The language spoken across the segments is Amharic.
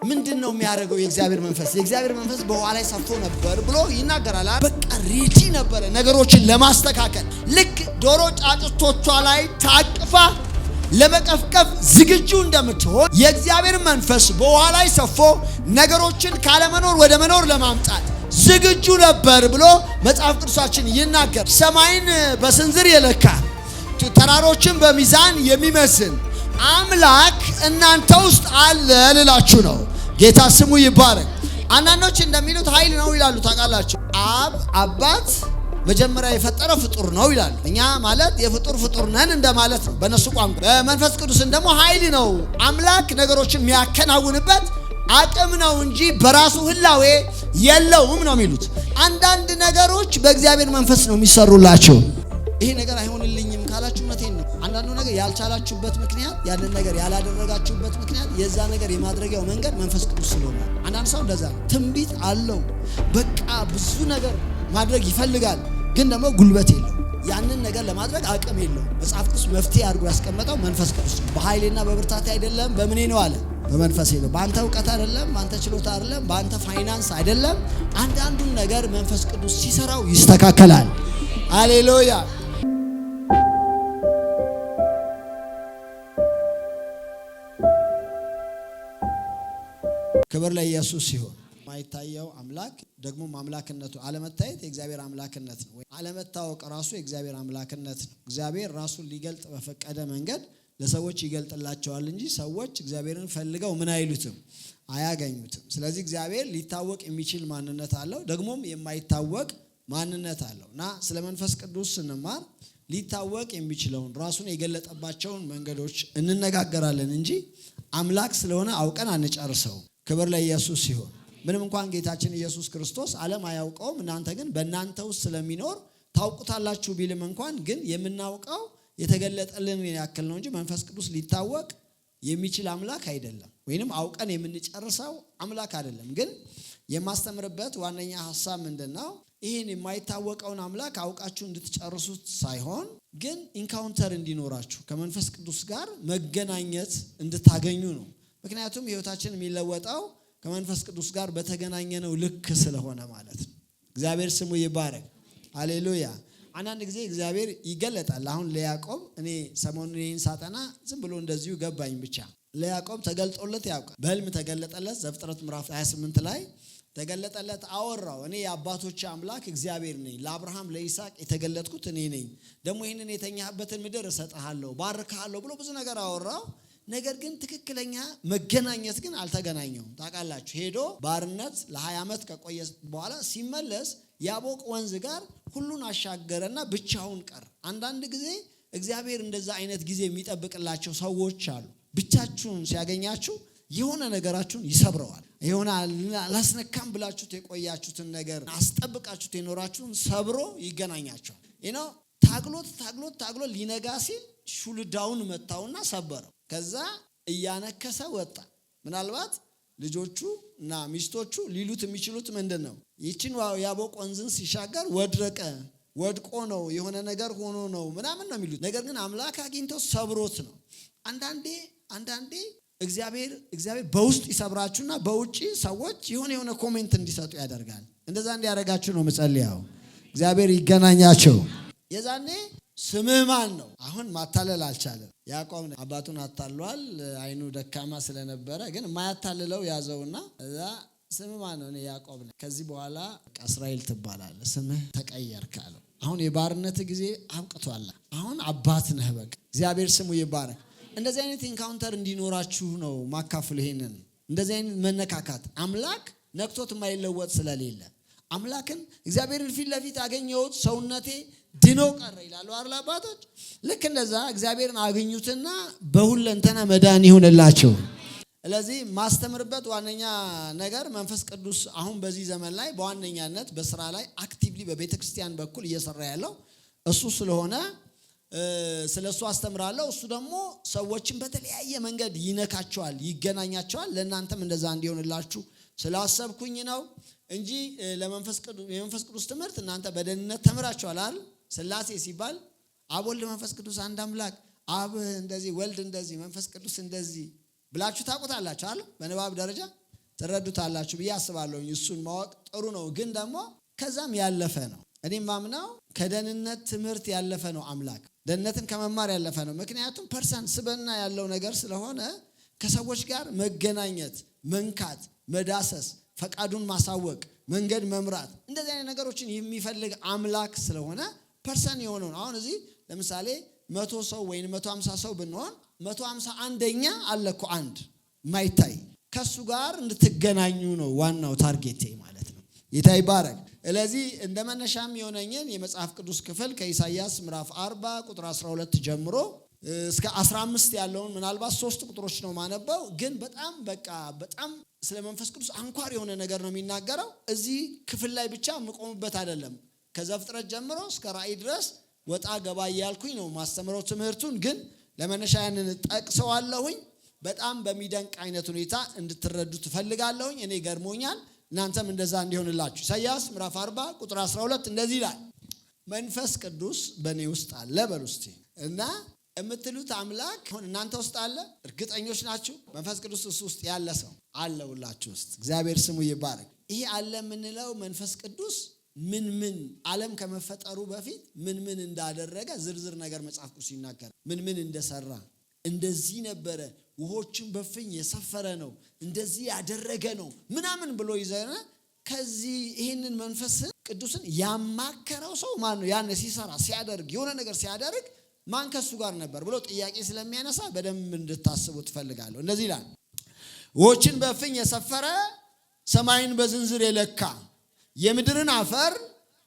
ምንድነው የሚያደርገው የእግዚአብሔር መንፈስ? የእግዚአብሔር መንፈስ በውሃ ላይ ሰፎ ነበር ብሎ ይናገራል። በቃ ሬዲ ነበረ ነገሮችን ለማስተካከል። ልክ ዶሮ ጫጩቶቿ ላይ ታቅፋ ለመቀፍቀፍ ዝግጁ እንደምትሆን የእግዚአብሔር መንፈስ በውሃ ላይ ሰፎ ነገሮችን ካለመኖር ወደ መኖር ለማምጣት ዝግጁ ነበር ብሎ መጽሐፍ ቅዱሳችን ይናገር። ሰማይን በስንዝር የለካ ተራሮችን በሚዛን የሚመስል አምላክ እናንተ ውስጥ አለ ልላችሁ ነው። ጌታ ስሙ ይባረክ። አንዳንዶች እንደሚሉት ኃይል ነው ይላሉ። ታውቃላችሁ አባት መጀመሪያ የፈጠረ ፍጡር ነው ይላሉ። እኛ ማለት የፍጡር ነን እንደማለት ነው በእነሱ ቋንቋ። በመንፈስ ቅዱስን ደግሞ ኃይል ነው፣ አምላክ ነገሮችን የሚያከናውንበት አቅም ነው እንጂ በራሱ ህላዌ የለውም ነው የሚሉት። አንዳንድ ነገሮች በእግዚአብሔር መንፈስ ነው የሚሰሩላቸው። ይሄ ነገር አይሆንልኝም ካላችሁ እውነቴን ነው። አንዳንዱ ነገር ያልቻላችሁበት ምክንያት፣ ያንን ነገር ያላደረጋችሁበት ምክንያት የዛ ነገር የማድረጊያው መንገድ መንፈስ ቅዱስ ስለሆነ። አንዳንድ ሰው እንደዛ ትንቢት አለው፣ በቃ ብዙ ነገር ማድረግ ይፈልጋል፣ ግን ደግሞ ጉልበት የለው። ያንን ነገር ለማድረግ አቅም የለው። መጽሐፍ ቅዱስ መፍትሄ አድርጎ ያስቀመጠው መንፈስ ቅዱስ ነው። በኃይልና በብርታት አይደለም በምኔ ነው አለ፣ በመንፈሴ ነው። በአንተ እውቀት አይደለም፣ በአንተ ችሎታ አይደለም፣ በአንተ ፋይናንስ አይደለም። አንዳንዱን ነገር መንፈስ ቅዱስ ሲሰራው ይስተካከላል። ሃሌሉያ። ክብር ለኢየሱስ ሲሆን የማይታየው አምላክ ደግሞ አምላክነቱ አለመታየት የእግዚአብሔር አምላክነት ነው። አለመታወቅ ራሱ የእግዚአብሔር አምላክነት ነው። እግዚአብሔር ራሱን ሊገልጥ በፈቀደ መንገድ ለሰዎች ይገልጥላቸዋል እንጂ ሰዎች እግዚአብሔርን ፈልገው ምን አይሉትም፣ አያገኙትም። ስለዚህ እግዚአብሔር ሊታወቅ የሚችል ማንነት አለው፣ ደግሞም የማይታወቅ ማንነት አለው እና ስለ መንፈስ ቅዱስ ስንማር ሊታወቅ የሚችለውን ራሱን የገለጠባቸውን መንገዶች እንነጋገራለን እንጂ አምላክ ስለሆነ አውቀን አንጨርሰው። ክብር ለኢየሱስ ሲሆን ምንም እንኳን ጌታችን ኢየሱስ ክርስቶስ ዓለም አያውቀውም፣ እናንተ ግን በእናንተ ውስጥ ስለሚኖር ታውቁታላችሁ ቢልም እንኳን ግን የምናውቀው የተገለጠልን ያክል ነው እንጂ መንፈስ ቅዱስ ሊታወቅ የሚችል አምላክ አይደለም፣ ወይንም አውቀን የምንጨርሰው አምላክ አይደለም። ግን የማስተምርበት ዋነኛ ሐሳብ ምንድነው? ይህን የማይታወቀውን አምላክ አውቃችሁ እንድትጨርሱት ሳይሆን ግን ኢንካውንተር እንዲኖራችሁ ከመንፈስ ቅዱስ ጋር መገናኘት እንድታገኙ ነው። ምክንያቱም ህይወታችን የሚለወጠው ከመንፈስ ቅዱስ ጋር በተገናኘነው ልክ ስለሆነ ማለት ነው። እግዚአብሔር ስሙ ይባረክ። ሃሌሉያ። አንዳንድ ጊዜ እግዚአብሔር ይገለጣል። አሁን ለያዕቆብ እኔ ሰሞኑን ይህን ሳጠና ዝም ብሎ እንደዚሁ ገባኝ ብቻ። ለያዕቆብ ተገልጦለት ያውቃል። በህልም ተገለጠለት። ዘፍጥረት ምዕራፍ 28 ላይ ተገለጠለት፣ አወራው። እኔ የአባቶች አምላክ እግዚአብሔር ነኝ፣ ለአብርሃም ለይስሐቅ የተገለጥኩት እኔ ነኝ፣ ደግሞ ይህንን የተኛህበትን ምድር እሰጥሃለሁ፣ ባርክሃለሁ ብሎ ብዙ ነገር አወራው። ነገር ግን ትክክለኛ መገናኘት ግን አልተገናኘውም። ታውቃላችሁ ሄዶ ባርነት ለ20 ዓመት ከቆየ በኋላ ሲመለስ ያቦቅ ወንዝ ጋር ሁሉን አሻገረና ብቻውን ቀረ። አንዳንድ ጊዜ እግዚአብሔር እንደዛ አይነት ጊዜ የሚጠብቅላቸው ሰዎች አሉ። ብቻችሁን ሲያገኛችሁ የሆነ ነገራችሁን ይሰብረዋል። የሆነ አላስነካም ብላችሁት የቆያችሁትን ነገር አስጠብቃችሁት የኖራችሁን ሰብሮ ይገናኛቸዋል። ታግሎ ሊነጋ ሲል ሹልዳውን መታውና ሰበረው። ከዛ እያነከሰ ወጣ። ምናልባት ልጆቹ እና ሚስቶቹ ሊሉት የሚችሉት ምንድን ነው? ይችን ያቦቅ ወንዝን ሲሻገር ወድቆ ነው የሆነ ነገር ሆኖ ነው ምናምን ነው የሚሉት። ነገር ግን አምላክ አግኝተው ሰብሮት ነው። አንዳንዴ እግዚአብሔር በውስጥ ይሰብራችሁና በውጪ ሰዎች የሆነ ኮሜንት እንዲሰጡ ያደርጋል። እንደዛ እንዲያደርጋችሁ ነው መጸለያው። እግዚአብሔር ይገናኛቸው። የዛኔ ስምህ ማን ነው? አሁን ማታለል አልቻለም። ያዕቆብ አባቱን አታሏል። አይኑ ደካማ ስለነበረ ግን የማያታልለው ያዘውና እዛ ስምህ ማን ነው? እኔ ያዕቆብ ነኝ። ከዚህ በኋላ እስራኤል ትባላለህ፣ ስምህ ተቀየርክ አለው። አሁን የባርነት ጊዜ አብቅቷል። አሁን አባት ነህ። በቃ እግዚአብሔር ስሙ ይባረክ። እንደዚህ አይነት ኢንካውንተር እንዲኖራችሁ ነው ማካፈል። ይሄንን እንደዚህ አይነት መነካካት አምላክ ነክቶት የማይለወጥ ስለሌለ አምላክን እግዚአብሔርን ፊት ለፊት አገኘሁት ሰውነቴ ድኖ ቀረ ይላሉ አይደል አባቶች። ልክ እንደዛ እግዚአብሔርን አገኙትና በሁለንተና መዳን ይሁንላቸው። ስለዚህ ማስተምርበት ዋነኛ ነገር መንፈስ ቅዱስ አሁን በዚህ ዘመን ላይ በዋነኛነት በስራ ላይ አክቲቭሊ በቤተክርስቲያን በኩል እየሰራ ያለው እሱ ስለሆነ ስለሱ አስተምራለሁ። እሱ ደግሞ ሰዎችን በተለያየ መንገድ ይነካቸዋል፣ ይገናኛቸዋል። ለእናንተም እንደዛ እንዲሆንላችሁ ስላሰብኩኝ ነው እንጂ የመንፈስ ቅዱስ ትምህርት እናንተ በደህንነት ተምራችኋል አይደል? ስላሴ ሲባል አብ ወልድ መንፈስ ቅዱስ አንድ አምላክ፣ አብ እንደዚህ ወልድ እንደዚህ መንፈስ ቅዱስ እንደዚህ ብላችሁ ታውቁታላችሁ አይደል? በንባብ ደረጃ ትረዱታላችሁ ብዬ አስባለሁ። እሱን ማወቅ ጥሩ ነው፣ ግን ደግሞ ከዛም ያለፈ ነው። እኔም ማምነው ከደህንነት ትምህርት ያለፈ ነው አምላክ። ደህንነትን ከመማር ያለፈ ነው። ምክንያቱም ፐርሰን ስብዕና ያለው ነገር ስለሆነ ከሰዎች ጋር መገናኘት፣ መንካት፣ መዳሰስ፣ ፈቃዱን ማሳወቅ፣ መንገድ መምራት እንደዚህ አይነት ነገሮችን የሚፈልግ አምላክ ስለሆነ ፐርሰን የሆነው ነው። አሁን እዚህ ለምሳሌ 100 ሰው ወይም 150 ሰው ብንሆን 151ኛ አለ እኮ አንድ ማይታይ ከሱ ጋር እንድትገናኙ ነው ዋናው ታርጌቴ ማለት ነው። ጌታ ይባረክ። ስለዚህ እንደ መነሻም የሆነኝን የመጽሐፍ ቅዱስ ክፍል ከኢሳይያስ ምዕራፍ 40 ቁጥር 12 ጀምሮ እስከ 15 ያለውን ምናልባት 3 ቁጥሮች ነው ማነበው፣ ግን በጣም ስለ መንፈስ ቅዱስ አንኳር የሆነ ነገር ነው የሚናገረው። እዚህ ክፍል ላይ ብቻ የምቆምበት አይደለም። ከዘፍጥረት ጀምሮ እስከ ራእይ ድረስ ወጣ ገባ እያልኩኝ ነው ማስተምረው ትምህርቱን፣ ግን ለመነሻ ያንን ጠቅሰዋለሁኝ። በጣም በሚደንቅ አይነት ሁኔታ እንድትረዱ ትፈልጋለሁኝ። እኔ ገርሞኛል፣ እናንተም እንደዛ እንዲሆንላችሁ። ኢሳይያስ ምዕራፍ 40 ቁጥር 12 እንደዚህ ይላል፣ መንፈስ ቅዱስ በእኔ ውስጥ አለ በሉ እስቲ። እና የምትሉት አምላክ እናንተ ውስጥ አለ? እርግጠኞች ናችሁ? መንፈስ ቅዱስ ውስጥ ያለ ሰው አለ ሁላችሁ ውስጥ። እግዚአብሔር ስሙ ይባረክ። ይሄ አለ የምንለው መንፈስ ቅዱስ ምን ዓለም ከመፈጠሩ በፊት ምን እንዳደረገ ዝርዝር ነገር መጽሐፍ ቅዱስ ይናገራል። ምን እንደሰራ፣ እንደዚህ ነበረ፣ ውሆችን በፍኝ የሰፈረ ነው፣ እንደዚህ ያደረገ ነው ምናምን ብሎ ይዘና ከዚህ ይህንን መንፈስ ቅዱስን ያማከረው ሰው ማን ነው? ያን ሲሰራ ሲያደርግ የሆነ ነገር ሲያደርግ ማን ከሱ ጋር ነበር ብሎ ጥያቄ ስለሚያነሳ በደንብ እንድታስቡ ትፈልጋለሁ። እንደዚህ ይላል፣ ውሆችን በፍኝ የሰፈረ፣ ሰማይን በዝንዝር የለካ፣ የምድርን አፈር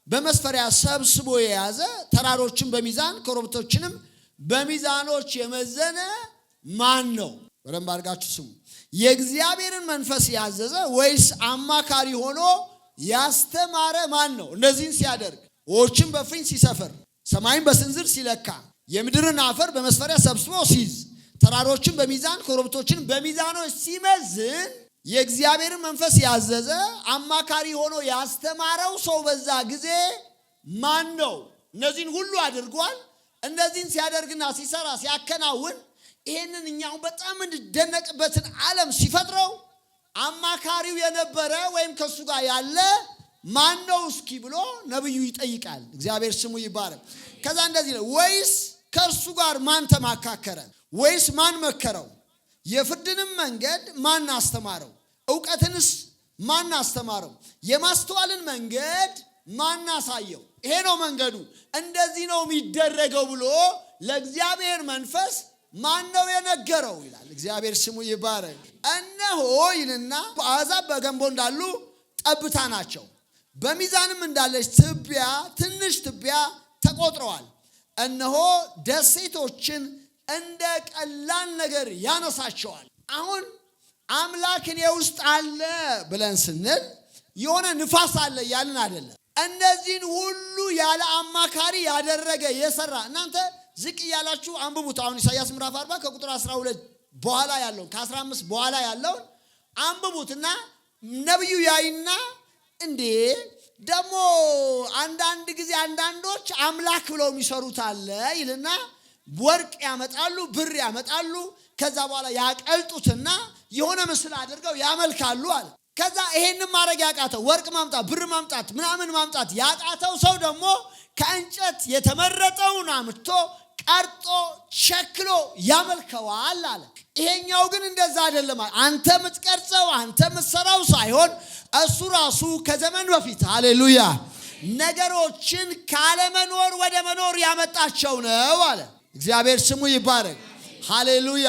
በመስፈሪያ ሰብስቦ የያዘ፣ ተራሮችን በሚዛን ኮረብቶችንም በሚዛኖች የመዘነ ማን ነው? በደንብ አድርጋችሁ ስሙ። የእግዚአብሔርን መንፈስ ያዘዘ ወይስ አማካሪ ሆኖ ያስተማረ ማን ነው? እነዚህን ሲያደርግ፣ ውሆችን በፍኝ ሲሰፍር፣ ሰማይን በስንዝር ሲለካ፣ የምድርን አፈር በመስፈሪያ ሰብስቦ ሲይዝ፣ ተራሮችን በሚዛን ኮረብቶችን በሚዛኖች ሲመዝን፣ የእግዚአብሔርን መንፈስ ያዘዘ አማካሪ ሆኖ ያስተማረው ሰው በዛ ጊዜ ማን ነው? እነዚህን ሁሉ አድርጓል። እነዚህን ሲያደርግና ሲሰራ ሲያከናውን ይሄንን እኛው በጣም እንደደነቅበትን ዓለም ሲፈጥረው አማካሪው የነበረ ወይም ከሱ ጋር ያለ ማን ነው እስኪ ብሎ ነብዩ ይጠይቃል። እግዚአብሔር ስሙ ይባረክ። ከዛ እንደዚህ ነው፣ ወይስ ከእርሱ ጋር ማን ተማካከረ? ወይስ ማን መከረው? የፍርድንም መንገድ ማን አስተማረው? ዕውቀትንስ ማን አስተማረው? የማስተዋልን መንገድ ማን አሳየው? ይሄ ነው መንገዱ፣ እንደዚህ ነው የሚደረገው ብሎ ለእግዚአብሔር መንፈስ ማን ነው የነገረው ይላል። እግዚአብሔር ስሙ ይባረክ። እነሆ ይልና አሕዛብ በገንቦ እንዳሉ ጠብታ ናቸው፣ በሚዛንም እንዳለች ትቢያ ትንሽ ትቢያ ተቆጥረዋል። እነሆ ደሴቶችን እንደ ቀላል ነገር ያነሳቸዋል። አሁን አምላክ እኔ ውስጥ አለ ብለን ስንል የሆነ ንፋስ አለ ያልን አይደለም። እነዚህን ሁሉ ያለ አማካሪ ያደረገ የሰራ። እናንተ ዝቅ ያላችሁ አንብቡት። አሁን ኢሳይያስ ምዕራፍ 40 ከቁጥር 12 በኋላ ያለውን ከ15 በኋላ ያለውን አንብቡትና ነብዩ ያይና እንዴ ደግሞ አንዳንድ ጊዜ አንዳንዶች አምላክ ብለው የሚሰሩት አለ ይልና ወርቅ ያመጣሉ፣ ብር ያመጣሉ፣ ከዛ በኋላ ያቀልጡትና የሆነ ምስል አድርገው ያመልካሉ አለ። ከዛ ይሄንን ማድረግ ያቃተው ወርቅ ማምጣት ብር ማምጣት ምናምን ማምጣት ያቃተው ሰው ደግሞ ከእንጨት የተመረጠውን አምጥቶ ቀርጦ ሸክሎ ያመልከዋል አለ። ይሄኛው ግን እንደዛ አይደለም። አንተ የምትቀርጸው አንተ የምትሰራው ሳይሆን እሱ ራሱ ከዘመን በፊት ሃሌሉያ ነገሮችን ካለመኖር ወደ መኖር ያመጣቸው ነው አለ። እግዚአብሔር ስሙ ይባረክ። ሃሌሉያ።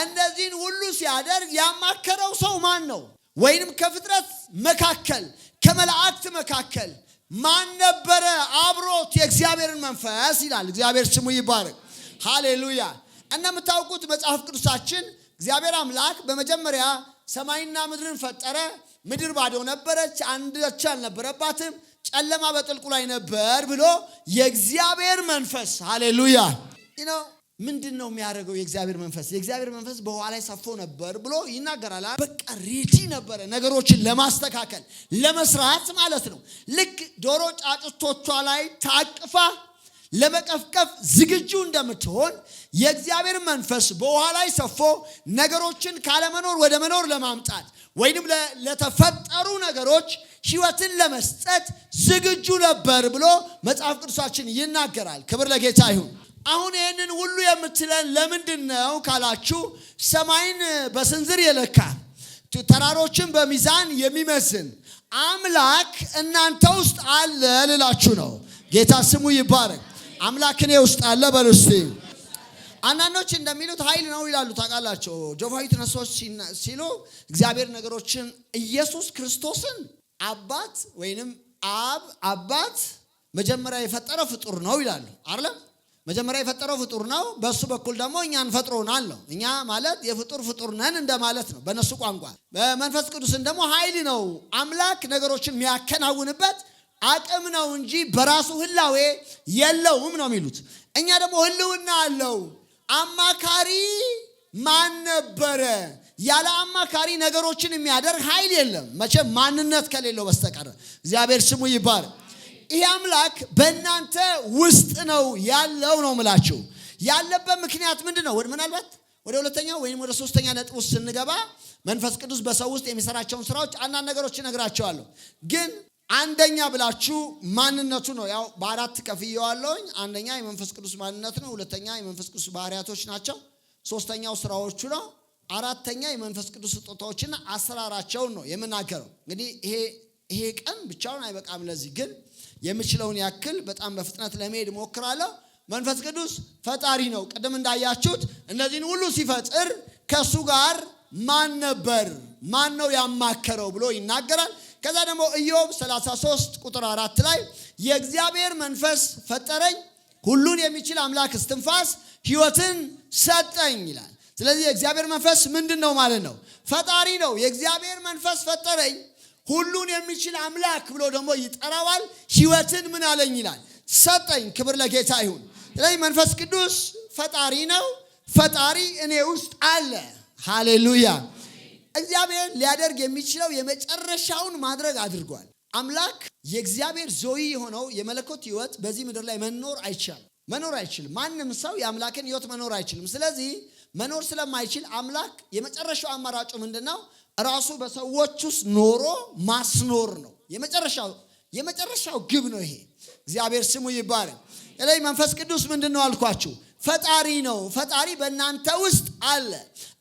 እነዚህን ሁሉ ሲያደርግ ያማከረው ሰው ማን ነው? ወይንም ከፍጥረት መካከል ከመላእክት መካከል ማን ነበረ አብሮት የእግዚአብሔርን መንፈስ ይላል። እግዚአብሔር ስሙ ይባረክ። ሃሌሉያ። እንደምታውቁት መጽሐፍ ቅዱሳችን እግዚአብሔር አምላክ በመጀመሪያ ሰማይና ምድርን ፈጠረ። ምድር ባዶ ነበረች፣ አንዳች አልነበረባትም፣ ጨለማ በጥልቁ ላይ ነበር ብሎ የእግዚአብሔር መንፈስ ሃሌሉያ ምንድነው የሚያደርገው? የእግዚአብሔር መንፈስ የእግዚአብሔር መንፈስ በውሃ ላይ ሰፎ ነበር ብሎ ይናገራል። በቃ ሬዲ ነበረ ነገሮችን ለማስተካከል ለመስራት ማለት ነው። ልክ ዶሮ ጫጩቶቿ ላይ ታቅፋ ለመቀፍቀፍ ዝግጁ እንደምትሆን የእግዚአብሔር መንፈስ በውሃ ላይ ሰፎ ነገሮችን ካለመኖር ወደ መኖር ለማምጣት ወይንም ለተፈጠሩ ነገሮች ሕይወትን ለመስጠት ዝግጁ ነበር ብሎ መጽሐፍ ቅዱሳችን ይናገራል። ክብር ለጌታ ይሁን። አሁን ይህንን ሁሉ የምትለን ለምንድን ነው ካላችሁ ሰማይን በስንዝር የለካ ተራሮችን በሚዛን የሚመዝን አምላክ እናንተ ውስጥ አለ ልላችሁ ነው። ጌታ ስሙ ይባረክ። አምላክ እኔ ውስጥ አለ በሉ እስቲ። አንዳንዶች እንደሚሉት ኃይል ነው ይላሉ። ታውቃላችሁ ጆቫዊ ትነሶች ሲሉ እግዚአብሔር ነገሮችን ኢየሱስ ክርስቶስን አባት ወይንም አባት መጀመሪያ የፈጠረው ፍጡር ነው ይላሉ አይደል? መጀመሪያ የፈጠረው ፍጡር ነው፣ በሱ በኩል ደግሞ እኛን ፈጥሮናል ነው። እኛ ማለት የፍጡር ነን እንደማለት ነው በነሱ ቋንቋ። በመንፈስ ቅዱስን ደግሞ ኃይል ነው፣ አምላክ ነገሮችን የሚያከናውንበት አቅም ነው እንጂ በራሱ ህላዌ የለውም ነው የሚሉት። እኛ ደግሞ ህልውና አለው። አማካሪ ማን ነበረ? ያለ አማካሪ ነገሮችን የሚያደርግ ኃይል የለም መቼም ማንነት ከሌለው በስተቀር። እግዚአብሔር ስሙ ይባረክ። ይሄ አምላክ በእናንተ ውስጥ ነው ያለው ነው ምላችሁ። ያለበት ምክንያት ምንድነው? ምናልባት ወደ ሁለተኛው ወይም ወደ ሶስተኛ ነጥብ ውስጥ ስንገባ መንፈስ ቅዱስ በሰው ውስጥ የሚሰራቸውን ስራዎች አንዳንድ ነገሮች እነግራቸዋለሁ። ግን አንደኛ ብላችሁ ማንነቱ ነው። ያው በአራት ከፍየዋለሁኝ። አንደኛ የመንፈስ ቅዱስ ማንነት ነው። ሁለተኛ የመንፈስ ቅዱስ ባህሪያቶች ናቸው። ሶስተኛው ስራዎቹ ነው። አራተኛ የመንፈስ ቅዱስ ስጦታዎችና አሰራራቸውን ነው የምናገረው። እንግዲህ ይሄ ቀን ብቻውን አይበቃም። ለዚህ ግን የምችለውን ያክል በጣም በፍጥነት ለመሄድ ሞክራለሁ። መንፈስ ቅዱስ ፈጣሪ ነው። ቀደም እንዳያችሁት እነዚህን ሁሉ ሲፈጥር ከሱ ጋር ማን ነበር? ማን ነው ያማከረው ብሎ ይናገራል። ከዛ ደግሞ ኢዮብ 33 ቁጥር 4 ላይ የእግዚአብሔር መንፈስ ፈጠረኝ፣ ሁሉን የሚችል አምላክ እስትንፋስ ሕይወትን ሰጠኝ ይላል። ስለዚህ የእግዚአብሔር መንፈስ ምንድነው ማለት ነው? ፈጣሪ ነው። የእግዚአብሔር መንፈስ ፈጠረኝ፣ ሁሉን የሚችል አምላክ ብሎ ደግሞ ይጠራዋል። ሕይወትን ምን አለኝ ይላል? ሰጠኝ። ክብር ለጌታ ይሁን። ስለዚህ መንፈስ ቅዱስ ፈጣሪ ነው። ፈጣሪ እኔ ውስጥ አለ። ሃሌሉያ። እግዚአብሔር ሊያደርግ የሚችለው የመጨረሻውን ማድረግ አድርጓል። አምላክ የእግዚአብሔር ዞይ የሆነው የመለኮት ሕይወት በዚህ ምድር ላይ መኖር አይችልም። ማንም ሰው የአምላክን ሕይወት መኖር አይችልም። ስለዚህ መኖር ስለማይችል አምላክ የመጨረሻው አማራጩ ምንድነው? ራሱ በሰዎች ውስጥ ኖሮ ማስኖር ነው። የመጨረሻው ግብ ነው ይሄ። እግዚአብሔር ስሙ ይባረክ። ስለዚህ መንፈስ ቅዱስ ምንድነው አልኳችሁ? ፈጣሪ ነው። ፈጣሪ በእናንተ ውስጥ አለ።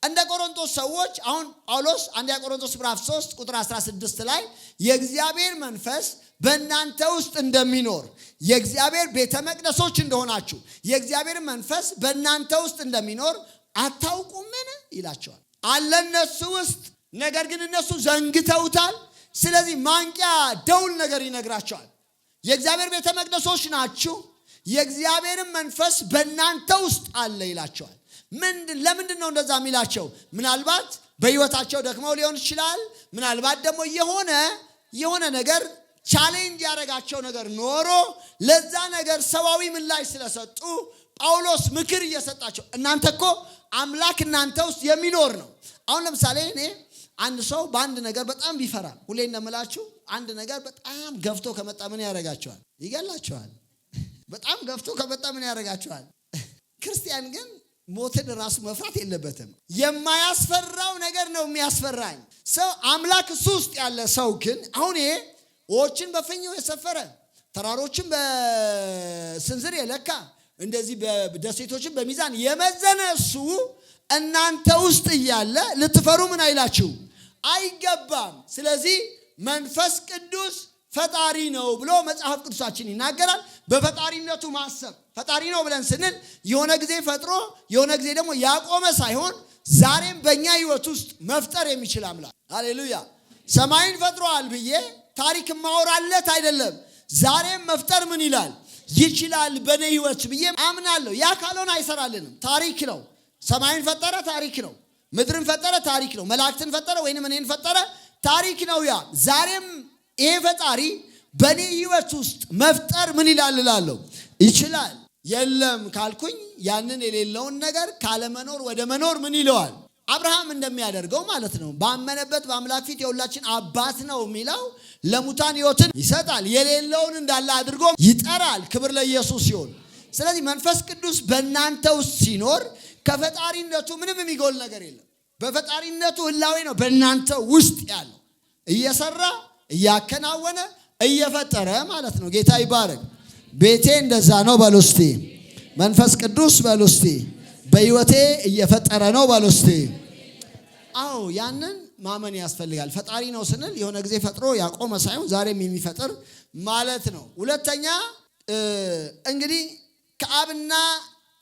እንደ ቆሮንቶስ ሰዎች አሁን ጳውሎስ አንደኛ ቆሮንቶስ ምዕራፍ 3 ቁጥር 16 ላይ የእግዚአብሔር መንፈስ በእናንተ ውስጥ እንደሚኖር የእግዚአብሔር ቤተ መቅደሶች እንደሆናችሁ የእግዚአብሔር መንፈስ በእናንተ ውስጥ እንደሚኖር አታውቁምን ይላቸዋል። አለ እነሱ ውስጥ፣ ነገር ግን እነሱ ዘንግተውታል። ስለዚህ ማንቂያ ደውል ነገር ይነግራቸዋል። የእግዚአብሔር ቤተ መቅደሶች ናችሁ፣ የእግዚአብሔርን መንፈስ በእናንተ ውስጥ አለ ይላቸዋል። ለምንድን ነው እንደዛ የሚላቸው? ምናልባት በሕይወታቸው ደክመው ሊሆን ይችላል። ምናልባት ደግሞ የሆነ ነገር ቻሌንጅ ያደረጋቸው ነገር ኖሮ ለዛ ነገር ሰዋዊ ምላሽ ስለሰጡ ጳውሎስ ምክር እየሰጣቸው እናንተ እኮ አምላክ እናንተ ውስጥ የሚኖር ነው። አሁን ለምሳሌ እኔ አንድ ሰው በአንድ ነገር በጣም ቢፈራ፣ ሁሌ እንደምላችሁ አንድ ነገር በጣም ገፍቶ ከመጣ ምን ያደርጋቸዋል? ይገላቸዋል። በጣም ገፍቶ ከመጣ ምን ያደርጋቸዋል? ክርስቲያን ግን ሞትን ራሱ መፍራት የለበትም። የማያስፈራው ነገር ነው የሚያስፈራኝ። ሰው አምላክ እሱ ውስጥ ያለ ሰው ግን አሁን ይሄ ውኆችን በፍኝው የሰፈረ ተራሮችን በስንዝር የለካ እንደዚህ ደሴቶችን በሚዛን የመዘነ እሱ እናንተ ውስጥ እያለ ልትፈሩ ምን አይላችሁ አይገባም። ስለዚህ መንፈስ ቅዱስ ፈጣሪ ነው ብሎ መጽሐፍ ቅዱሳችን ይናገራል። በፈጣሪነቱ ማሰብ ፈጣሪ ነው ብለን ስንል የሆነ ጊዜ ፈጥሮ የሆነ ጊዜ ደግሞ ያቆመ ሳይሆን ዛሬም በእኛ ሕይወት ውስጥ መፍጠር የሚችል አምላክ። ሃሌሉያ። ሰማይን ፈጥሯል ብዬ ታሪክ ማወራለት አይደለም። ዛሬም መፍጠር ምን ይላል ይችላል በእኔ ሕይወት ብዬ አምናለሁ። ያ ካልሆነ አይሰራልንም። ታሪክ ነው። ሰማይን ፈጠረ፣ ታሪክ ነው። ምድርን ፈጠረ፣ ታሪክ ነው። መላእክትን ፈጠረ ወይንም እኔን ፈጠረ፣ ታሪክ ነው። ያ ዛሬም ይሄ ፈጣሪ በእኔ ሕይወት ውስጥ መፍጠር ምን ይላል እላለሁ ይችላል። የለም ካልኩኝ ያንን የሌለውን ነገር ካለመኖር ወደ መኖር ምን ይለዋል? አብርሃም እንደሚያደርገው ማለት ነው። ባመነበት በአምላክ ፊት የሁላችን አባት ነው የሚለው ለሙታን ሕይወትን ይሰጣል። የሌለውን እንዳለ አድርጎ ይጠራል። ክብር ለኢየሱስ ይሁን። ስለዚህ መንፈስ ቅዱስ በእናንተ ውስጥ ሲኖር ከፈጣሪነቱ ምንም የሚጎል ነገር የለም። በፈጣሪነቱ ህላዌ ነው በእናንተ ውስጥ ያለው እየሰራ እያከናወነ እየፈጠረ ማለት ነው። ጌታ ይባረክ። ቤቴ እንደዛ ነው በሉ እስቲ። መንፈስ ቅዱስ በሉ እስቲ። በህይወቴ እየፈጠረ ነው በሉ እስቲ። አዎ ያንን ማመን ያስፈልጋል። ፈጣሪ ነው ስንል የሆነ ጊዜ ፈጥሮ ያቆመ ሳይሆን ዛሬም የሚፈጥር ማለት ነው። ሁለተኛ እንግዲህ ከአብና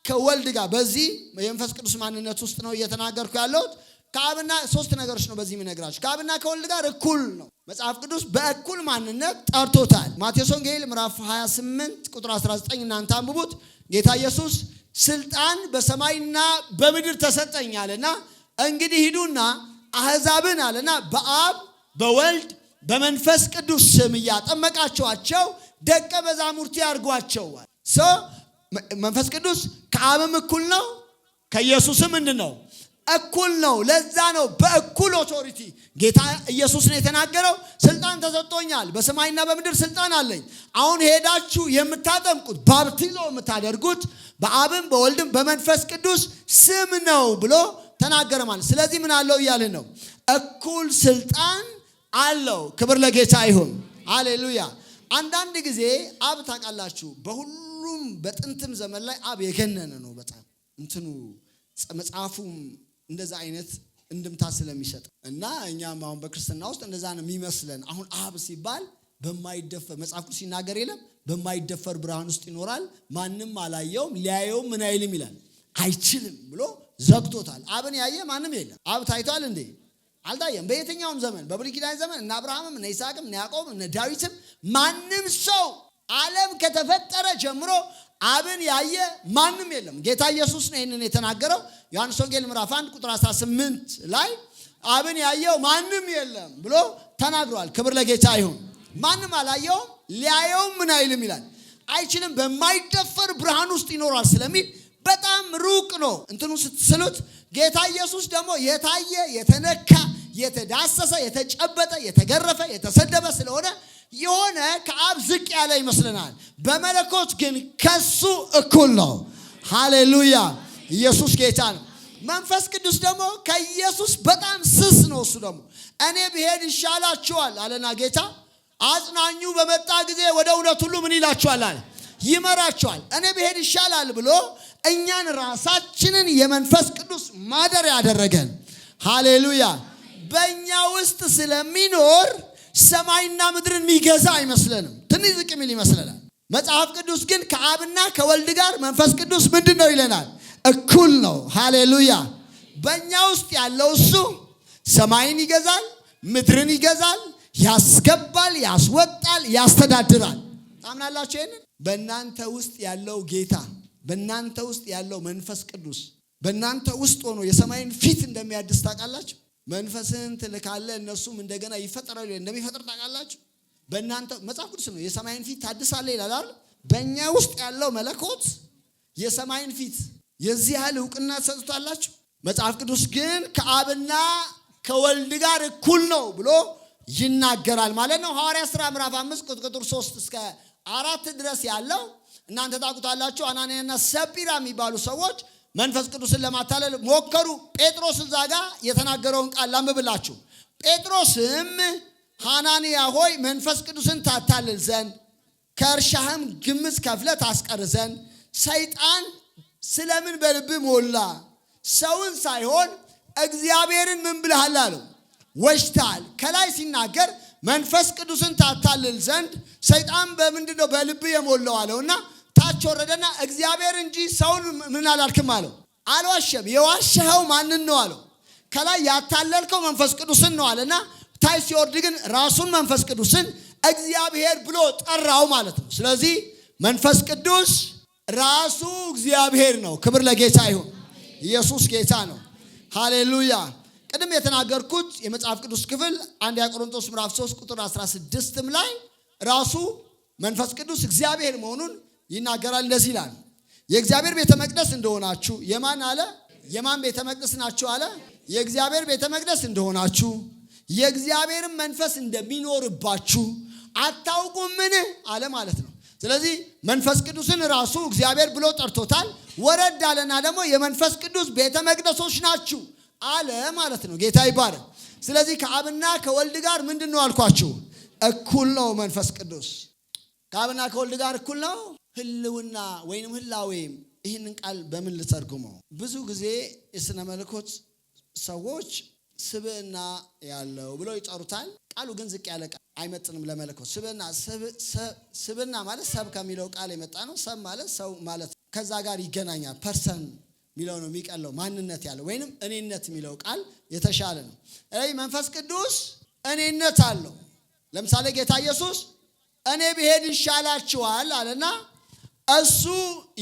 ከወልድ ጋር በዚህ የመንፈስ ቅዱስ ማንነት ውስጥ ነው እየተናገርኩ ያለሁት። ከአብና ሶስት ነገሮች ነው በዚህ የምነግራችሁ። ከአብና ከወልድ ጋር እኩል ነው። መጽሐፍ ቅዱስ በእኩል ማንነት ጠርቶታል። ማቴዎስ ወንጌል ምዕራፍ 28 ቁጥር 19 እናንተ አንብቡት። ጌታ ኢየሱስ ስልጣን በሰማይና በምድር ተሰጠኝ አለና እንግዲህ ሂዱና አሕዛብን አለና በአብ በወልድ በመንፈስ ቅዱስ ስም እያጠመቃቸዋቸው ደቀ መዛሙርቴ አድርጓቸው። መንፈስ ቅዱስ ከአብም እኩል ነው፣ ከኢየሱስም ምንድን ነው? እኩል ነው። ለዛ ነው በእኩል ኦቶሪቲ ጌታ ኢየሱስ ነው የተናገረው። ስልጣን ተሰጥቶኛል፣ በሰማይና በምድር ስልጣን አለኝ። አሁን ሄዳችሁ የምታጠምቁት ባፕቲዞ የምታደርጉት በአብም በወልድም በመንፈስ ቅዱስ ስም ነው ብሎ ተናገረ ማለት። ስለዚህ ምን አለው እያልን ነው? እኩል ስልጣን አለው። ክብር ለጌታ ይሁን። ሃሌሉያ። አንዳንድ ጊዜ አብ ታውቃላችሁ፣ በሁሉም በጥንትም ዘመን ላይ አብ የገነነ ነው በጣም እንትኑ መጽሐፉም እንደዛ አይነት እንድምታ ስለሚሰጥ እና እኛም አሁን በክርስትና ውስጥ እንደዛ ነው የሚመስለን። አሁን አብ ሲባል በማይደፈር መጽሐፉ ሲናገር የለም በማይደፈር ብርሃን ውስጥ ይኖራል፣ ማንም አላየውም፣ ሊያየውም ምን አይልም ይላል፣ አይችልም ብሎ ዘግቶታል። አብን ያየ ማንም የለም። አብ ታይቷል እንዴ? አልታየም። በየትኛውም ዘመን በብሉይ ኪዳን ዘመን እነ አብርሃምም እነ ይስሐቅም እነ ያዕቆብም እነ ዳዊትም ማንም ሰው ዓለም ከተፈጠረ ጀምሮ አብን ያየ ማንም የለም። ጌታ ኢየሱስ ነው ይህንን የተናገረው። ዮሐንስ ወንጌል ምዕራፍ 1 ቁጥር 18 ላይ አብን ያየው ማንም የለም ብሎ ተናግሯል። ክብር ለጌታ ይሁን። ማንም አላየውም፣ ሊያየውም ምን አይልም ይላል፣ አይችልም፣ በማይደፈር ብርሃን ውስጥ ይኖራል ስለሚል በጣም ሩቅ ነው። እንትኑ ስትስሉት ጌታ ኢየሱስ ደግሞ የታየ የተነካ የተዳሰሰ የተጨበጠ የተገረፈ የተሰደበ ስለሆነ የሆነ ከአብ ዝቅ ያለ ይመስለናል። በመለኮት ግን ከሱ እኩል ነው። ሃሌሉያ። ኢየሱስ ጌታ ነው። መንፈስ ቅዱስ ደግሞ ከኢየሱስ በጣም ስስ ነው። እሱ ደግሞ እኔ ብሄድ ይሻላችኋል አለና ጌታ አጽናኙ በመጣ ጊዜ ወደ እውነት ሁሉ ምን ይላችኋል አለ፣ ይመራችኋል። እኔ ብሄድ ይሻላል ብሎ እኛን ራሳችንን የመንፈስ ቅዱስ ማደሪያ ያደረገን። ሃሌሉያ። በእኛ ውስጥ ስለሚኖር ሰማይና ምድርን የሚገዛ አይመስለንም፣ ትንሽ ዝቅ የሚል ይመስለናል። መጽሐፍ ቅዱስ ግን ከአብና ከወልድ ጋር መንፈስ ቅዱስ ምንድን ነው ይለናል? እኩል ነው። ሃሌሉያ። በእኛ ውስጥ ያለው እሱ ሰማይን ይገዛል፣ ምድርን ይገዛል፣ ያስገባል፣ ያስወጣል፣ ያስተዳድራል። ታምናላችሁ ይሄንን? በእናንተ ውስጥ ያለው ጌታ፣ በእናንተ ውስጥ ያለው መንፈስ ቅዱስ በእናንተ ውስጥ ሆኖ የሰማይን ፊት እንደሚያድስ ታውቃላችሁ። መንፈስን ትልካለህ እነሱም እንደገና ይፈጠራሉ እንደሚፈጥር ታውቃላችሁ። በእናንተ መጽሐፍ ቅዱስ ነው የሰማይን ፊት ታድሳለህ ይላል አይደል? በእኛ ውስጥ ያለው መለኮት የሰማይን ፊት የዚህ ያህል እውቅና ተሰጥቷላችሁ። መጽሐፍ ቅዱስ ግን ከአብና ከወልድ ጋር እኩል ነው ብሎ ይናገራል ማለት ነው። ሐዋርያት ሥራ ምዕራፍ 5 ቁጥር 3 እስከ 4 ድረስ ያለው እናንተ ታውቁታላችሁ። አናንያና ሰጲራ የሚባሉ ሰዎች መንፈስ ቅዱስን ለማታለል ሞከሩ። ጴጥሮስ እዛ ጋር የተናገረውን ቃል ላንብብላችሁ። ጴጥሮስም ሐናንያ ሆይ መንፈስ ቅዱስን ታታልል ዘንድ ከእርሻህም ግምት ከፍለህ ታስቀር ዘንድ ሰይጣን ስለምን በልብህ ሞላ? ሰውን ሳይሆን እግዚአብሔርን ምን ብለሃል አለው፣ ወሽታል። ከላይ ሲናገር መንፈስ ቅዱስን ታታልል ዘንድ ሰይጣን በምንድነው በልብህ የሞላው አለውና ታች ወረደና እግዚአብሔር እንጂ ሰውን ምን አላልክም አለው። አልዋሸም። የዋሸኸው ማንን ነው አለው። ከላይ ያታለልከው መንፈስ ቅዱስን ነው አለና ታች ሲወርድ ግን ራሱን መንፈስ ቅዱስን እግዚአብሔር ብሎ ጠራው ማለት ነው። ስለዚህ መንፈስ ቅዱስ ራሱ እግዚአብሔር ነው። ክብር ለጌታ ይሁን። ኢየሱስ ጌታ ነው። ሃሌሉያ። ቅድም የተናገርኩት የመጽሐፍ ቅዱስ ክፍል 1 ቆሮንቶስ ምዕራፍ 3 ቁጥር 16 ላይ ራሱ መንፈስ ቅዱስ እግዚአብሔር መሆኑን ይናገራል። እንደዚህ ይላል፣ የእግዚአብሔር ቤተ መቅደስ እንደሆናችሁ የማን አለ? የማን ቤተ መቅደስ ናችሁ አለ? የእግዚአብሔር ቤተ መቅደስ እንደሆናችሁ የእግዚአብሔርን መንፈስ እንደሚኖርባችሁ አታውቁምን አለ ማለት ነው። ስለዚህ መንፈስ ቅዱስን ራሱ እግዚአብሔር ብሎ ጠርቶታል። ወረድ አለና ደግሞ የመንፈስ ቅዱስ ቤተ መቅደሶች ናችሁ አለ ማለት ነው። ጌታ ይባረክ። ስለዚህ ከአብና ከወልድ ጋር ምንድነው አልኳችሁ? እኩል ነው። መንፈስ ቅዱስ ከአብና ከወልድ ጋር እኩል ነው። ህልውና ወይንም ህላዌም ይህንን ቃል በምን ልተርጉመው? ብዙ ጊዜ የሥነ መለኮት ሰዎች ስብዕና ያለው ብለው ይጠሩታል። ቃሉ ግን ዝቅ ያለ ቃል አይመጥንም ለመለኮት። ስብዕና ማለት ሰብ ከሚለው ቃል የመጣ ነው። ሰብ ማለት ሰው ማለት ከዛ ጋር ይገናኛል። ፐርሰን ሚለው ነው የሚቀለው። ማንነት ያለው ወይንም እኔነት የሚለው ቃል የተሻለ ነው። መንፈስ ቅዱስ እኔነት አለው። ለምሳሌ ጌታ ኢየሱስ እኔ ብሄድ ይሻላችኋል አለና እሱ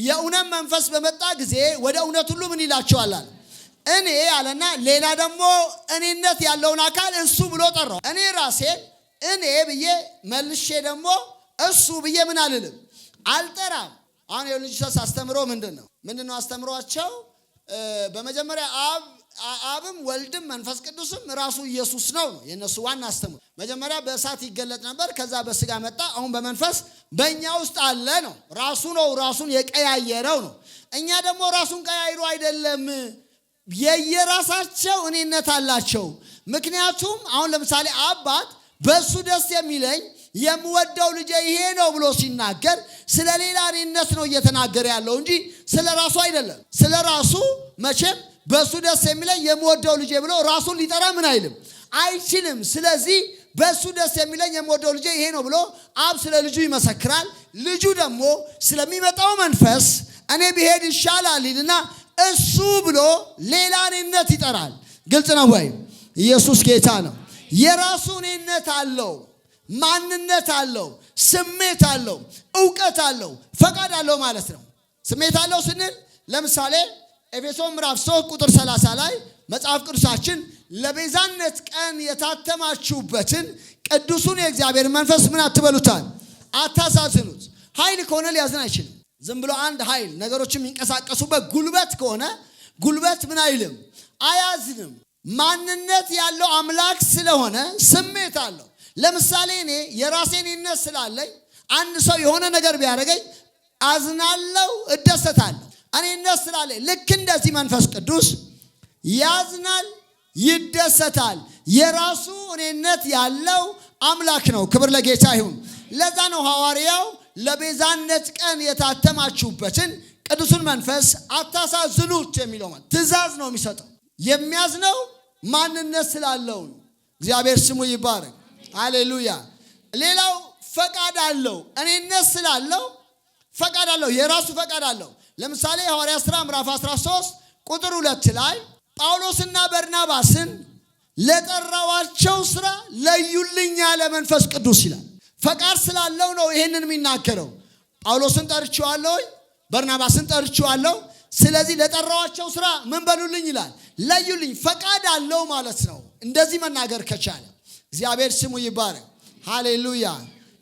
የእውነት መንፈስ በመጣ ጊዜ ወደ እውነት ሁሉ ምን ይላችኋል አለ። እኔ አለና ሌላ ደግሞ እኔነት ያለውን አካል እሱ ብሎ ጠራው። እኔ ራሴን እኔ ብዬ መልሼ ደግሞ እሱ ብዬ ምን አልልም አልጠራም። አሁን የልጅስ አስተምሮ ምንድነው አስተምሯቸው? በመጀመሪያ አብም ወልድም መንፈስ ቅዱስም ራሱ ኢየሱስ ነው የነሱ ዋና አስተምሮ። መጀመሪያ በእሳት ይገለጥ ነበር፣ ከዛ በስጋ መጣ፣ አሁን በመንፈስ በእኛ ውስጥ አለ ነው። ራሱን የቀያየረው ነው። እኛ ደግሞ ራሱን ቀያይሮ አይደለም፣ የየራሳቸው እኔነት አላቸው። ምክንያቱም አሁን ለምሳሌ አባት በሱ ደስ የሚለኝ የምወደው ልጄ ይሄ ነው ብሎ ሲናገር ስለ ሌላ እኔነት ነው እየተናገረ ያለው እንጂ ስለ ራሱ አይደለም። ስለ ራሱ መቼም በሱ ደስ የሚለኝ የምወደው ልጄ ብሎ ራሱን ሊጠራ ምን አይልም አይችልም። ስለዚህ በሱ ደስ የሚለኝ የምወደው ልጄ ይሄ ነው ብሎ አብ ስለ ልጁ ይመሰክራል። ልጁ ደግሞ ስለሚመጣው መንፈስ እኔ ብሄድ ይሻላል ይልና እሱ ብሎ ሌላ እኔነት ይጠራል። ግልጽ ነው ወይ? ኢየሱስ ጌታ ነው። የራሱ እኔነት አለው፣ ማንነት አለው፣ ስሜት አለው፣ ዕውቀት አለው፣ ፈቃድ አለው ማለት ነው። ስሜት አለው ስንል ለምሳሌ ኤፌሶን ምዕራፍ 3 ቁጥር 30 ላይ መጽሐፍ ቅዱሳችን ለቤዛነት ቀን የታተማችሁበትን ቅዱሱን የእግዚአብሔር መንፈስ ምን አትበሉታል? አታሳዝኑት። ኃይል ከሆነ ሊያዝን አይችልም። ዝም ብሎ አንድ ኃይል ነገሮች የሚንቀሳቀሱበት ጉልበት ከሆነ ጉልበት ምን አይልም አያዝንም። ማንነት ያለው አምላክ ስለሆነ ስሜት አለው። ለምሳሌ እኔ የራሴን እኔነት ስላለኝ አንድ ሰው የሆነ ነገር ቢያደርገኝ አዝናለሁ፣ እደሰታለሁ። እኔነት ስላለኝ ልክ እንደዚህ መንፈስ ቅዱስ ያዝናል፣ ይደሰታል። የራሱ እኔነት ያለው አምላክ ነው። ክብር ለጌታ ይሁን። ለዛ ነው ሐዋርያው ለቤዛነት ቀን የታተማችሁበትን ቅዱሱን መንፈስ አታሳዝኑት የሚለው። ማለት ትእዛዝ ነው የሚሰጠው። የሚያዝነው ማንነት ስላለው ነው። እግዚአብሔር ስሙ ይባረክ። ሃሌሉያ። ሌላው ፈቃድ አለው። እኔነት ስላለው ፈቃድ አለው፣ የራሱ ፈቃድ አለው። ለምሳሌ ሐዋርያት ሥራ ምዕራፍ 13 ቁጥር 2 ላይ ጳውሎስና በርናባስን ለጠራዋቸው ሥራ ለዩልኝ ያለ መንፈስ ቅዱስ ይላል። ፈቃድ ስላለው ነው ይሄንን የሚናገረው። ጳውሎስን ጠርቼዋለሁ፣ በርናባስን ጠርቼዋለሁ፣ ስለዚህ ለጠራዋቸው ሥራ ምን በሉልኝ ይላል፣ ለዩልኝ። ፈቃድ አለው ማለት ነው። እንደዚህ መናገር ከቻለ እግዚአብሔር ስሙ ይባረክ። ሃሌሉያ።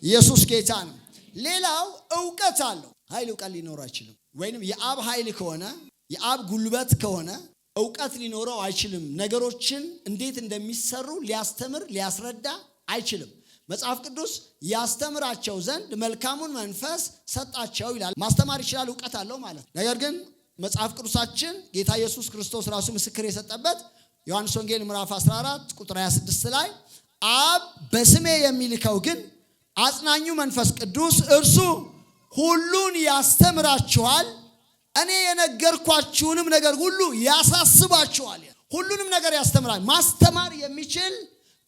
ኢየሱስ ጌታ ነው። ሌላው ዕውቀት አለው። ኃይል ዕውቀት ሊኖረው አይችልም። ወይንም የአብ ኃይል ከሆነ የአብ ጉልበት ከሆነ ዕውቀት ሊኖረው አይችልም። ነገሮችን እንዴት እንደሚሰሩ ሊያስተምር ሊያስረዳ አይችልም። መጽሐፍ ቅዱስ ያስተምራቸው ዘንድ መልካሙን መንፈስ ሰጣቸው ይላል። ማስተማር ይችላል፣ ዕውቀት አለው ማለት ነው። ነገር ግን መጽሐፍ ቅዱሳችን ጌታ ኢየሱስ ክርስቶስ ራሱ ምስክር የሰጠበት ዮሐንስ ወንጌል ምዕራፍ 14 ቁጥር 26 ላይ አብ በስሜ የሚልከው ግን አጽናኙ መንፈስ ቅዱስ እርሱ ሁሉን ያስተምራችኋል፣ እኔ የነገርኳችሁንም ነገር ሁሉ ያሳስባችኋል። ሁሉንም ነገር ያስተምራል። ማስተማር የሚችል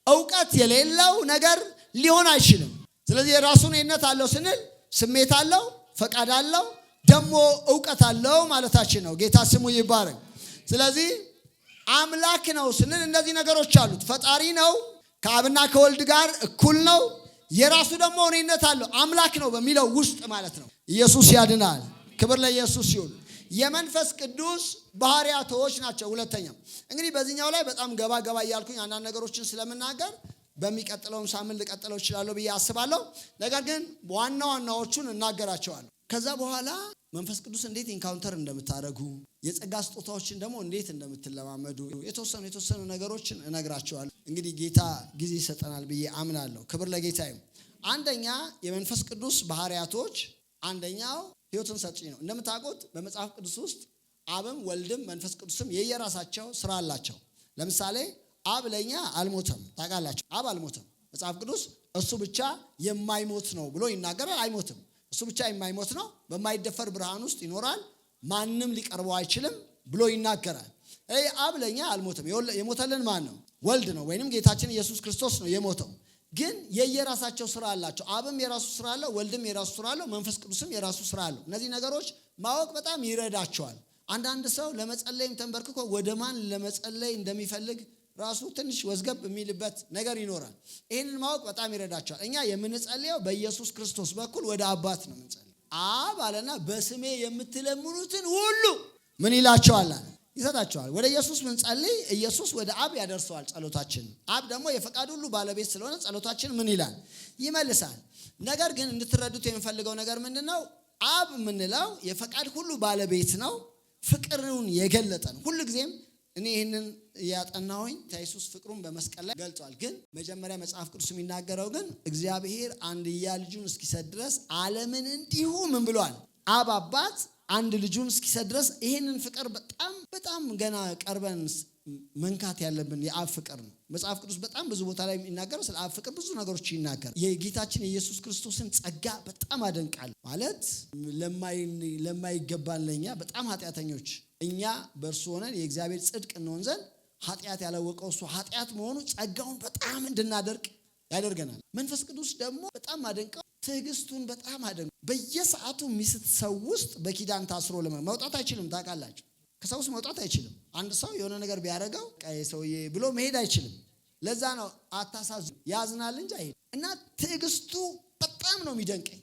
ዕውቀት የሌለው ነገር ሊሆን አይችልም። ስለዚህ የራሱን እኔነት አለው ስንል ስሜት አለው፣ ፈቃድ አለው፣ ደግሞ ዕውቀት አለው ማለታችን ነው። ጌታ ስሙ ይባረክ። ስለዚህ አምላክ ነው ስንል እነዚህ ነገሮች አሉት። ፈጣሪ ነው፣ ከአብና ከወልድ ጋር እኩል ነው። የራሱ ደግሞ እኔነት አለው፣ አምላክ ነው በሚለው ውስጥ ማለት ነው። ኢየሱስ ያድናል። ክብር ለኢየሱስ ይሁን። የመንፈስ ቅዱስ ባህሪያቶች ናቸው። ሁለተኛው እንግዲህ በዚህኛው ላይ በጣም ገባ እያልኩኝ አንዳንድ ነገሮችን ስለምናገር በሚቀጥለውም ሳምንት ልቀጥለው እችላለሁ ብዬ አስባለሁ። ነገር ግን ዋናዎቹን እናገራቸዋለሁ። ከዛ በኋላ መንፈስ ቅዱስ እንዴት ኢንካውንተር እንደምታደርጉ የጸጋ ስጦታዎችን ደግሞ እንዴት እንደምትለማመዱ የተወሰኑ ነገሮችን እነግራቸዋለሁ። እንግዲህ ጌታ ጊዜ ይሰጠናል ብዬ አምናለሁ። ክብር ለጌታ ይሁን። አንደኛ የመንፈስ ቅዱስ ባህሪያቶች አንደኛው ሕይወትን ሰጪ ነው። እንደምታውቁት በመጽሐፍ ቅዱስ ውስጥ አብም ወልድም መንፈስ ቅዱስም የየራሳቸው ስራ አላቸው። ለምሳሌ አብ ለኛ አልሞተም። ታውቃላችሁ፣ አብ አልሞተም። መጽሐፍ ቅዱስ እሱ ብቻ የማይሞት ነው ብሎ ይናገራል። አይሞትም። እሱ ብቻ የማይሞት ነው፣ በማይደፈር ብርሃን ውስጥ ይኖራል፣ ማንም ሊቀርበው አይችልም ብሎ ይናገራል። አብ ለኛ አልሞተም። የሞተልን ማን ነው? ወልድ ነው፣ ወይንም ጌታችን ኢየሱስ ክርስቶስ ነው የሞተው። ግን የየራሳቸው ስራ አላቸው። አብም የራሱ ስራ አለው፣ ወልድም የራሱ ስራ አለው፣ መንፈስ ቅዱስም የራሱ ስራ አለው። እነዚህ ነገሮች ማወቅ በጣም ይረዳቸዋል። አንዳንድ ሰው ለመጸለይም ተንበርክኮ ወደ ማን ለመጸለይ እንደሚፈልግ ራሱ ትንሽ ወዝገብ የሚልበት ነገር ይኖራል። ይህንን ማወቅ በጣም ይረዳቸዋል። እኛ የምንጸልየው በኢየሱስ ክርስቶስ በኩል ወደ አባት ነው የምንጸልየው። አብ አለና በስሜ የምትለምኑትን ሁሉ ምን ይላቸዋል? ይሰጣቸዋል። ወደ ኢየሱስ ምንጸልይ ኢየሱስ ወደ አብ ያደርሰዋል ጸሎታችን። አብ ደግሞ የፈቃድ ሁሉ ባለቤት ስለሆነ ጸሎታችን ምን ይላል? ይመልሳል። ነገር ግን እንድትረዱት የምፈልገው ነገር ምንድነው? አብ የምንለው የፈቃድ ሁሉ ባለቤት ነው፣ ፍቅሩን የገለጠ ነው። ሁሉ ጊዜም እኔ ይህንን ያጠናሁኝ ኢየሱስ ፍቅሩን በመስቀል ላይ ገልጿል። ግን መጀመሪያ መጽሐፍ ቅዱስ የሚናገረው ግን እግዚአብሔር አንድያ ልጁን እስኪሰጥ ድረስ ዓለምን እንዲሁ ምን ብሏል? አብ አባት አንድ ልጁን እስኪሰጥ ድረስ። ይሄንን ፍቅር በጣም ገና ቀርበን መንካት ያለብን የአብ ፍቅር ነው። መጽሐፍ ቅዱስ በጣም ብዙ ቦታ ላይ የሚናገረው ስለ አብ ፍቅር ብዙ ነገሮች ይናገራል። የጌታችን የኢየሱስ ክርስቶስን ጸጋ በጣም አደንቃለሁ። ማለት ለማይገባን ለኛ በጣም ኃጢአተኞች እኛ በእርሱ ሆነን የእግዚአብሔር ጽድቅ እንሆን ዘንድ ኃጢአት ያላወቀው እሱ ኃጢአት መሆኑ ጸጋውን በጣም እንድናደርግ ያደርገናል። መንፈስ ቅዱስ ደግሞ በጣም አደንቀው ትዕግስቱን በጣም አደንቀው። በየሰዓቱ የሚስት ሰው ውስጥ በኪዳን ታስሮ መውጣት አይችልም። ታውቃላችሁ፣ ከሰው ውስጥ መውጣት አይችልም። አንድ ሰው የሆነ ነገር ቢያደርገው ቀይ ሰውዬ ብሎ መሄድ አይችልም። ለዛ ነው አታሳዝኑ፣ ያዝናል እንጂ አይሄድም። እና ትዕግስቱ በጣም ነው የሚደንቀኝ።